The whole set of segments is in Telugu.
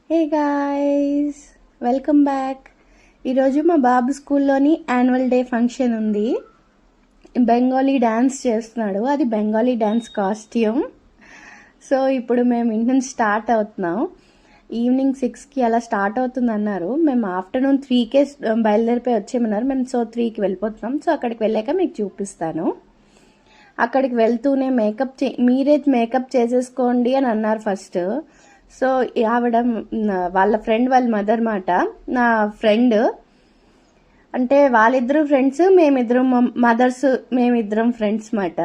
Hey guys, welcome back. ఈరోజు మా బాబు స్కూల్లోని యాన్యువల్ డే ఫంక్షన్ ఉంది. బెంగాలీ డ్యాన్స్ చేస్తున్నాడు. అది బెంగాలీ డ్యాన్స్ కాస్ట్యూమ్. సో ఇప్పుడు మేము ఇంటి నుంచి స్టార్ట్ అవుతున్నాం. ఈవినింగ్ 6కి అలా స్టార్ట్ అవుతుంది అన్నారు. మేము ఆఫ్టర్నూన్ 3కే బయలుదేరిపోయి వచ్చేయమన్నారు. మేము 3కి వెళ్ళిపోతున్నాం. సో అక్కడికి వెళ్ళాక మీకు చూపిస్తాను. అక్కడికి వెళ్తూనే మీరే మేకప్ చేసేసుకోండి అని అన్నారు ఫస్ట్. సో ఆవిడ వాళ్ళ ఫ్రెండ్ వాళ్ళ మదర్ మాట, నా ఫ్రెండ్ అంటే వాళ్ళిద్దరు ఫ్రెండ్స్, మేమిద్దరం ఫ్రెండ్స్ మాట.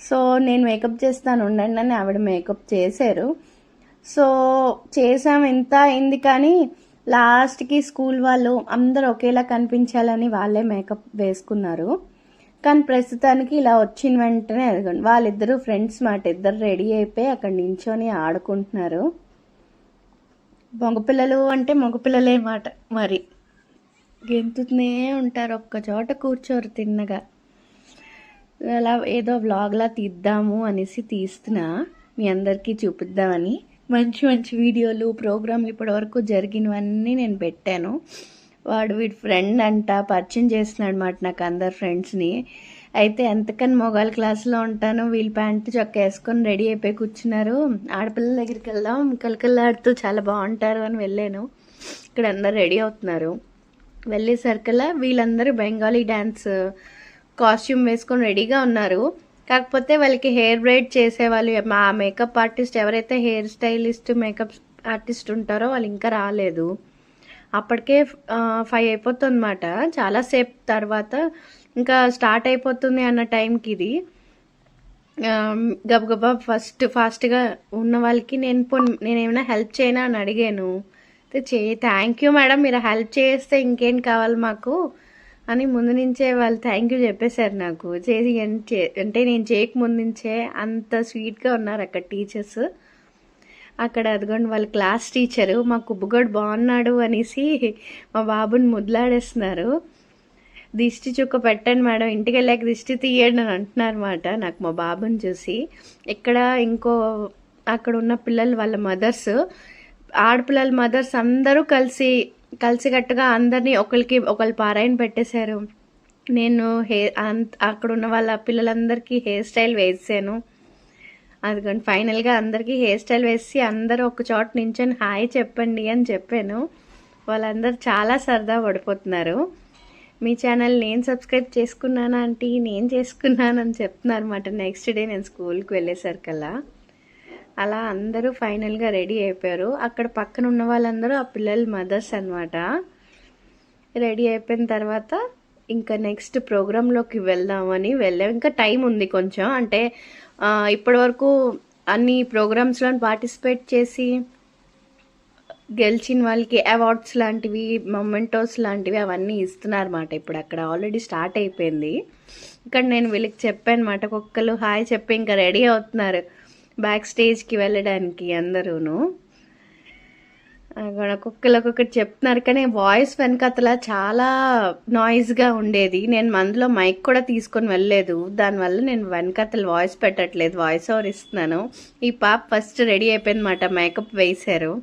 సో నేను మేకప్ చేస్తాను ఉండండి అని ఆవిడ మేకప్ చేశారు. సో చేసాం, ఎంత అయింది. కానీ లాస్ట్కి స్కూల్ వాళ్ళు అందరు ఒకేలా కనిపించాలని వాళ్ళే మేకప్ వేసుకున్నారు. కానీ ప్రస్తుతానికి ఇలా వచ్చిన వెంటనే అడగండి, వాళ్ళిద్దరు ఫ్రెండ్స్ మాట. ఇద్దరు రెడీ అయిపోయి అక్కడ నించొని ఆడుకుంటున్నారు. మగపిల్లలు అంటే మగపిల్లలే మాట. మరి గెంతుతూనే ఉంటారు, ఒక్క చోట కూర్చోరు తిన్నగా. అలా ఏదో వ్లాగ్లా తీద్దాము అనేసి తీస్తున్నా, మీ అందరికీ చూపిద్దామని. మంచి మంచి వీడియోలు, ప్రోగ్రాంలు ఇప్పటివరకు జరిగినవన్నీ నేను పెట్టాను. వాడు వీడి ఫ్రెండ్ అంట పరిచయం చేస్తున్నాడు అన్నమాట నాకు అందరు ఫ్రెండ్స్ని. అయితే ఎంతకని మొగాళ్ళ క్లాస్లో ఉంటాను, వీళ్ళు ప్యాంటు చొక్క వేసుకొని రెడీ అయిపోయి కూర్చున్నారు. ఆడపిల్లల దగ్గరికి వెళ్దాం, కలకల్లాడుతూ చాలా బాగుంటారు అని వెళ్ళాను. ఇక్కడ అందరు రెడీ అవుతున్నారు. వెళ్ళేసరికల్లా వీళ్ళందరూ బెంగాలీ డ్యాన్స్ కాస్ట్యూమ్ వేసుకొని రెడీగా ఉన్నారు. కాకపోతే వాళ్ళకి హెయిర్ బ్రైడ్ చేసేవాళ్ళు, మా మేకప్ ఆర్టిస్ట్ ఎవరైతే హెయిర్ స్టైలిస్ట్ మేకప్ ఆర్టిస్ట్ ఉంటారో వాళ్ళు ఇంకా రాలేదు. అప్పటికే 5 అయిపోతుంది అన్నమాట. చాలాసేపు తర్వాత ఇంకా స్టార్ట్ అయిపోతుంది అన్న టైంకి ఇది గబగబా ఫాస్ట్గా ఉన్న వాళ్ళకి నేనేమైనా హెల్ప్ చేయనా అని అడిగాను. థ్యాంక్ యూ మేడం, మీరు హెల్ప్ చేస్తే ఇంకేం కావాలి మాకు అని ముందు నుంచే వాళ్ళు థ్యాంక్ యూ చెప్పేశారు నాకు. అంటే నేను చేయక ముందు నుంచే అంత స్వీట్గా ఉన్నారు అక్కడ టీచర్స్. అక్కడ అదిగోండి వాళ్ళ క్లాస్ టీచరు మా కుబ్బుగోడు బాగున్నాడు అనేసి మా బాబుని ముద్దులాడేస్తున్నారు. దిష్టి చుక్క పెట్టండి మేడం, ఇంటికి వెళ్ళాక దిష్టి తీయండి అని అంటున్నారు అన్నమాట నాకు మా బాబుని చూసి. ఇక్కడ అక్కడ ఉన్న పిల్లలు వాళ్ళ మదర్స్, ఆడపిల్లల మదర్స్ అందరూ కలిసికట్టుగా అందరినీ ఒకళ్ళు పారాయణ పెట్టేశారు. నేను అక్కడ ఉన్న వాళ్ళ పిల్లలందరికీ హెయిర్ స్టైల్ వేసాను. అందుకని ఫైనల్గా అందరికీ హెయిర్ స్టైల్ వేసి అందరూ ఒక చోట నించొని హాయ్ చెప్పండి అని చెప్పాను. వాళ్ళందరూ చాలా సరదా పడిపోతున్నారు. మీ ఛానల్ నేను సబ్స్క్రైబ్ చేసుకున్నాను ఆంటీ, నేను చేసుకున్నాను అని చెప్తున్నారు అన్నమాట. నెక్స్ట్ డే నేను స్కూల్కి వెళ్ళేసరికల్లా అలా అందరూ ఫైనల్గా రెడీ అయిపోయారు. అక్కడ పక్కన ఉన్న వాళ్ళందరూ ఆ పిల్లల మదర్స్ అనమాట. రెడీ అయిపోయిన తర్వాత ఇంకా నెక్స్ట్ ప్రోగ్రాంలోకి వెళ్దామని వెళ్ళాం. ఇంకా టైం ఉంది కొంచెం, అంటే ఇప్పటి వరకు అన్ని ప్రోగ్రామ్స్లో పార్టిసిపేట్ చేసి గెలిచిన వాళ్ళకి అవార్డ్స్ లాంటివి, మొమెంటోస్ లాంటివి అవన్నీ ఇస్తున్నారన్నమాట. ఇప్పుడు అక్కడ ఆల్రెడీ స్టార్ట్ అయిపోయింది. ఇక్కడ నేను వీళ్ళకి చెప్పాను అన్నమాట, ఒక్కొక్కరు హాయ్ చెప్పి ఇంకా రెడీ అవుతున్నారు బ్యాక్ స్టేజ్కి వెళ్ళడానికి అందరూను. ఒక్కొక్కటి చెప్తున్నారు, కానీ వాయిస్ వెనకతల చాలా నాయిస్గా ఉండేది. నేను అందులో మైక్ కూడా తీసుకొని వెళ్ళలేదు, దానివల్ల నేను వెనకతల వాయిస్ పెట్టట్లేదు, వాయిస్ ఓవర్ ఇస్తున్నాను. ఈ పాప ఫస్ట్ రెడీ అయిపోయిందన్నమాట, మేకప్ వేశారు.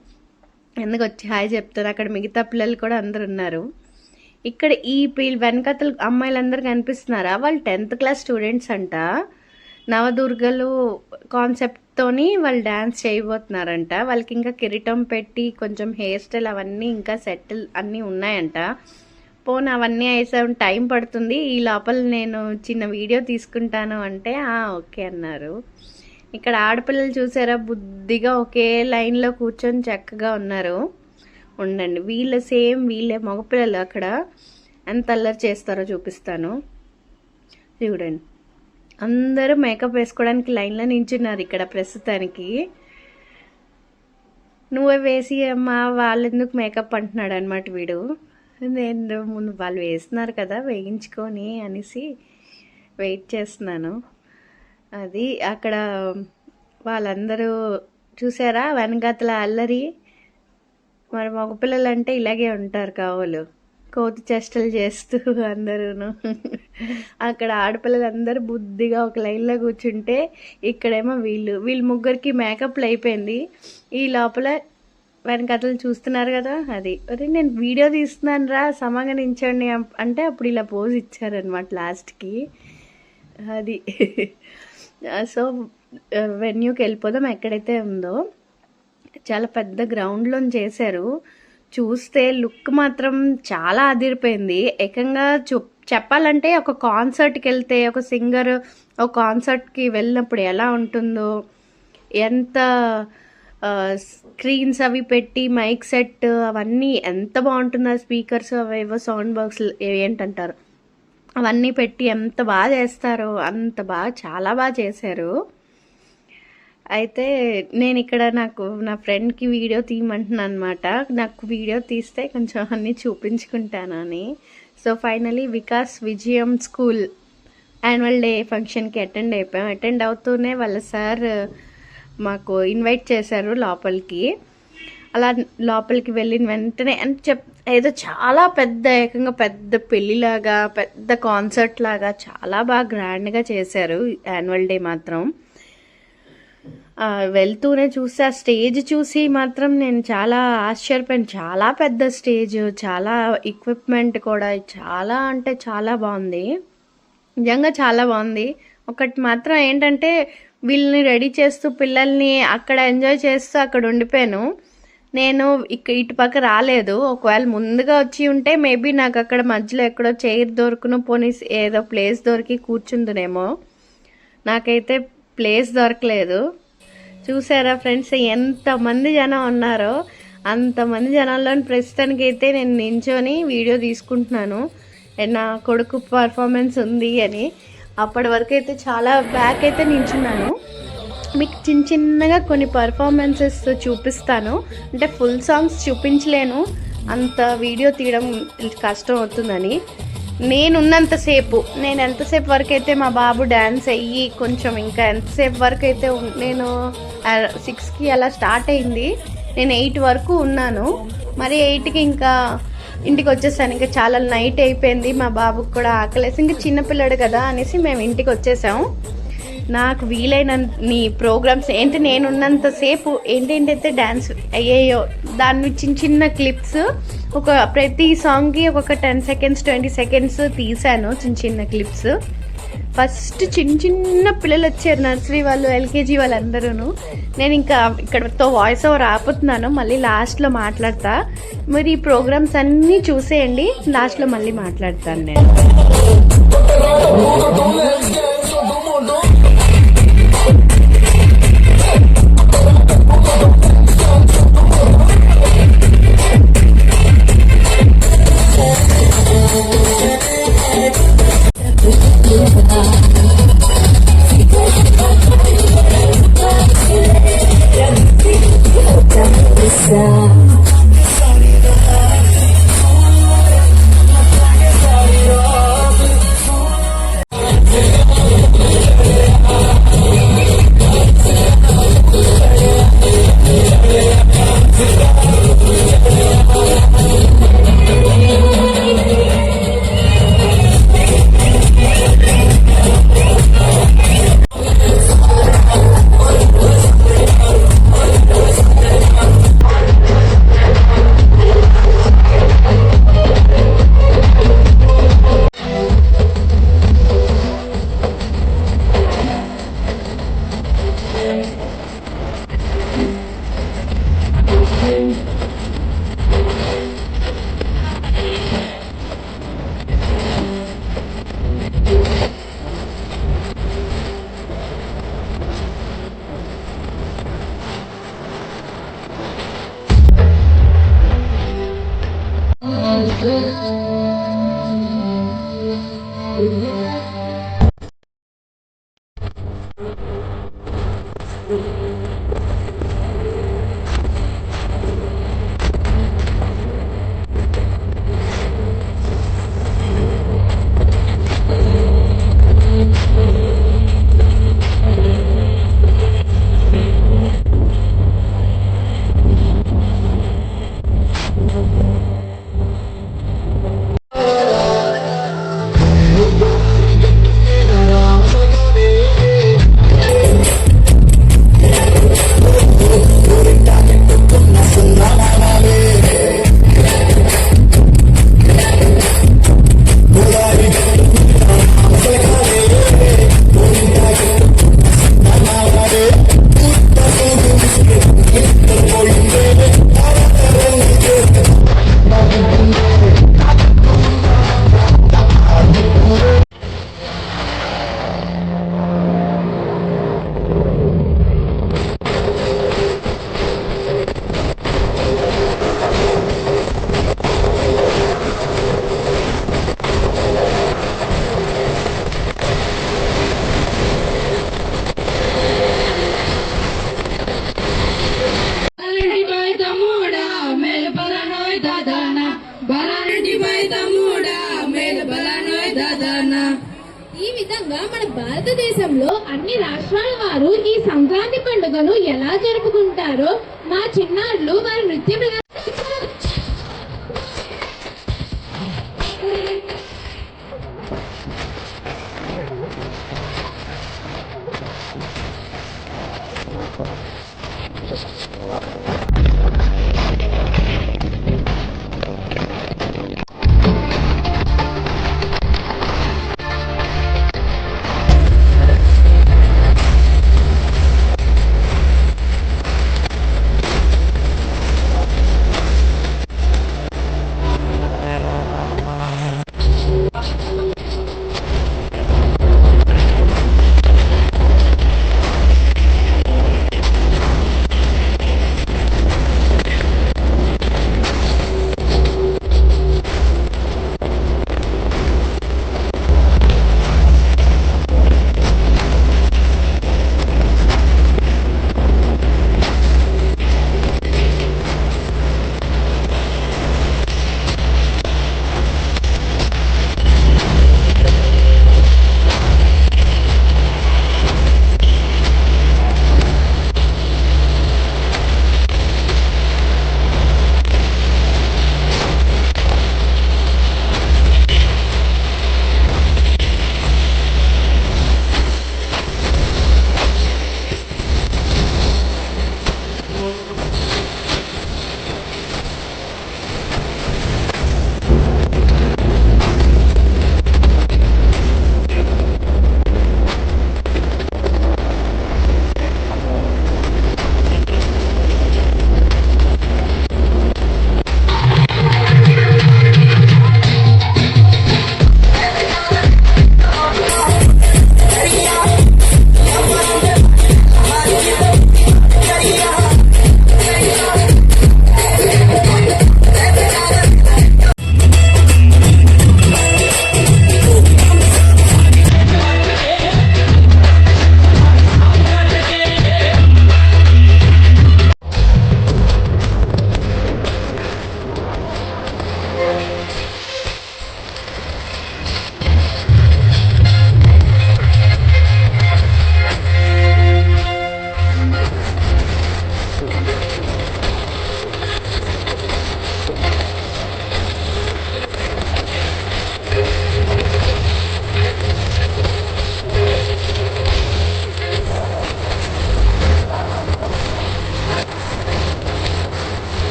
ఎందుకు వచ్చి హాయ్ చెప్తారు. అక్కడ మిగతా పిల్లలు కూడా అందరు ఉన్నారు. ఇక్కడ ఈ వెనకతలు అమ్మాయిలందరూ కనిపిస్తున్నారా, వాళ్ళు 10th క్లాస్ స్టూడెంట్స్ అంట. నవదుర్గలు కాన్సెప్ట్తోని వాళ్ళు డ్యాన్స్ చేయబోతున్నారంట. వాళ్ళకి ఇంకా కిరీటం పెట్టి కొంచెం హెయిర్ స్టైల్ అవన్నీ ఇంకా సెటిల్ అన్నీ ఉన్నాయంట. పోనీ అవన్నీ అయితే టైం పడుతుంది, ఈ లోపల నేను చిన్న వీడియో తీసుకుంటాను అంటే ఓకే అన్నారు. ఇక్కడ ఆడపిల్లలు చూసారా, బుద్ధిగా ఒకే లైన్లో కూర్చొని చక్కగా ఉన్నారు. ఉండండి, వీళ్ళే మగపిల్లలు అక్కడ ఎంత అల్లరి చేస్తారో చూపిస్తాను. చూడండి, అందరూ మేకప్ వేసుకోవడానికి లైన్లో నించున్నారు ఇక్కడ ప్రస్తుతానికి. నువ్వే వేసి అమ్మా, వాళ్ళెందుకు మేకప్ అంటున్నాడు అనమాట వీడు. నేను ముందు వాళ్ళు వేస్తున్నారు కదా వేయించుకొని అనేసి వెయిట్ చేస్తున్నాను. అది అక్కడ వాళ్ళందరూ చూసారా వెనకాతల అల్లరి. మరి మగపిల్లలు అంటే ఇలాగే ఉంటారు కావాలి, కోతి చేష్టలు చేస్తూ అందరూను. అక్కడ ఆడపిల్లలందరూ బుద్ధిగా ఒక లైన్లో కూర్చుంటే, ఇక్కడేమో వీళ్ళు ముగ్గురికి మేకప్లు అయిపోయింది. ఈ లోపల వెనకతలు చూస్తున్నారు కదా, అది అరే నేను వీడియో తీస్తున్నాను రా సమంగా నించండి అంటే అప్పుడు ఇలా పోజ్ ఇచ్చారనమాట లాస్ట్కి. అది సో వెన్యూకి వెళ్ళిపోదాం. ఎక్కడైతే ఉందో చాలా పెద్ద గ్రౌండ్లో చేశారు. చూస్తే లుక్ మాత్రం చాలా అదిరిపోయింది. ఏకంగా చెప్పాలంటే ఒక కాన్సర్ట్కి వెళ్తే ఒక సింగర్ ఒక కాన్సర్ట్కి వెళ్ళినప్పుడు ఎలా ఉంటుందో, ఎంత స్క్రీన్స్ అవి పెట్టి మైక్ సెట్ అవన్నీ ఎంత బాగుంటుందో, స్పీకర్స్ అవేవో సౌండ్ బాక్స్ ఏంటంటారు అవన్నీ పెట్టి ఎంత బాగా చేస్తారో అంత బాగా, చాలా బాగా చేశారు. అయితే నేను ఇక్కడ నా ఫ్రెండ్కి వీడియో తీయమంటున్నాను అనమాట. నాకు వీడియో తీస్తే కొంచెం అన్నీ చూపించుకుంటానని. సో ఫైనలీ వికాస్ విజయం స్కూల్ యాన్యువల్ డే ఫంక్షన్కి అటెండ్ అవుతూనే వాళ్ళ సార్ మాకు ఇన్వైట్ చేశారు లోపలికి. అలా లోపలికి వెళ్ళిన వెంటనే ఏదో చాలా పెద్ద, ఏకంగా పెద్ద పెళ్ళిలాగా, పెద్ద కాన్సర్ట్ లాగా చాలా బాగా గ్రాండ్గా చేశారు యాన్యువల్ డే మాత్రం. వెళ్తూనే చూసి ఆ స్టేజ్ చూసి మాత్రం నేను చాలా ఆశ్చర్యపోయాను. చాలా పెద్ద స్టేజ్, చాలా ఎక్విప్మెంట్ కూడా చాలా అంటే చాలా బాగుంది, నిజంగా చాలా బాగుంది. ఒకటి మాత్రం ఏంటంటే వీళ్ళని రెడీ చేస్తూ పిల్లల్ని అక్కడ ఎంజాయ్ చేస్తూ అక్కడ ఉండిపోయాను. నేను ఇటు పక్క రాలేదు. ఒకవేళ ముందుగా వచ్చి ఉంటే మేబీ నాకు అక్కడ మధ్యలో ఎక్కడో చైర్ దొరుకును, పోనీ ఏదో ప్లేస్ దొరికి కూర్చుందునేమో. నాకైతే ప్లేస్ దొరకలేదు. చూసారా ఫ్రెండ్స్ ఎంతమంది జనం ఉన్నారో, అంతమంది జనాల్లోని ప్రస్తుతానికి అయితే నేను నించొని వీడియో తీసుకుంటున్నాను. నా కొడుకు పర్ఫార్మెన్స్ ఉంది అని. అప్పటి వరకు అయితే చాలా బ్యాక్ అయితే నించున్నాను. మీకు చిన్నగా కొన్ని పర్ఫార్మెన్సెస్ చూపిస్తాను. అంటే ఫుల్ సాంగ్స్ చూపించలేను, అంత వీడియో తీయడం కష్టం అవుతుందని. నేను ఎంతసేపు వరకు అయితే మా బాబు డ్యాన్స్ అయ్యి కొంచెం ఇంకా ఎంతసేపు వరకు అయితే నేను 6కి అలా స్టార్ట్ అయింది. నేను 8 వరకు ఉన్నాను. మరి 8కి ఇంకా ఇంటికి వచ్చేసాను. ఇంకా చాలా నైట్ అయిపోయింది, మా బాబుకి కూడా ఆకలేసి, ఇంకా చిన్నపిల్లడు కదా అనేసి మేము ఇంటికి వచ్చేసాము. నాకు వీలైనన్ని ప్రోగ్రామ్స్ నేనున్నంతసేపు ఏంటంటే డ్యాన్స్ అయ్యాయో దాన్ని చిన్న క్లిప్స్, ప్రతి సాంగ్కి ఒక 10 సెకండ్స్ 20 సెకండ్స్ తీసాను, చిన్న క్లిప్స్. ఫస్ట్ చిన్న పిల్లలు వచ్చారు, నర్సరీ వాళ్ళు, ఎల్కేజీ వాళ్ళందరూ. నేను ఇంకా ఇక్కడతో వాయిస్ ఓవర్ ఆపుతున్నాను, మళ్ళీ లాస్ట్లో మాట్లాడతా. మరి ఈ ప్రోగ్రామ్స్ అన్నీ చూసేయండి, లాస్ట్లో మళ్ళీ మాట్లాడతాను నేను. భారతదేశంలో అన్ని రాష్ట్రాల వారు ఈ సంక్రాంతి పండుగను ఎలా జరుపుకుంటారో మా చిన్నారులు వారి నృత్య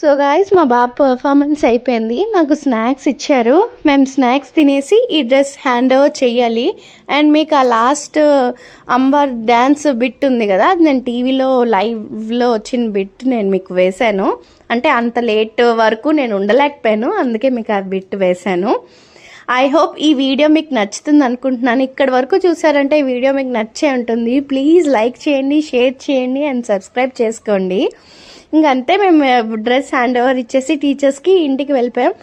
సో గాయస్ మా బాబు పర్ఫార్మెన్స్ అయిపోయింది, నాకు స్నాక్స్ ఇచ్చారు, మేము స్నాక్స్ తినేసి ఈ డ్రెస్ హ్యాండ్ ఓవర్ చెయ్యాలి. అండ్ మీకు ఆ లాస్ట్ అంబర్ డ్యాన్స్ బిట్ ఉంది కదా, అది నేను టీవీలో లైవ్లో వచ్చిన బిట్ నేను మీకు వేశాను. అంటే అంత లేట్ వరకు నేను ఉండలేకపోయాను, అందుకే మీకు ఆ బిట్ వేశాను. ఐ హోప్ ఈ వీడియో మీకు నచ్చుతుంది అనుకుంటున్నాను. ఇక్కడి వరకు చూసారంటే ఈ వీడియో మీకు నచ్చే ఉంటుంది. ప్లీజ్ లైక్ చేయండి, షేర్ చేయండి అండ్ సబ్స్క్రైబ్ చేసుకోండి. ఇంకంతే, మేము డ్రెస్ హ్యాండ్ ఓవర్ ఇచ్చేసి టీచర్స్కి ఇంటికి వెళ్ళిపోయాం.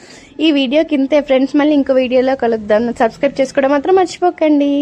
ఈ వీడియోకి ఇంతే ఫ్రెండ్స్, మళ్ళీ ఇంకో వీడియోలో కలుద్దాం. సబ్స్క్రైబ్ చేసుకోవడం మాత్రం మర్చిపోకండి.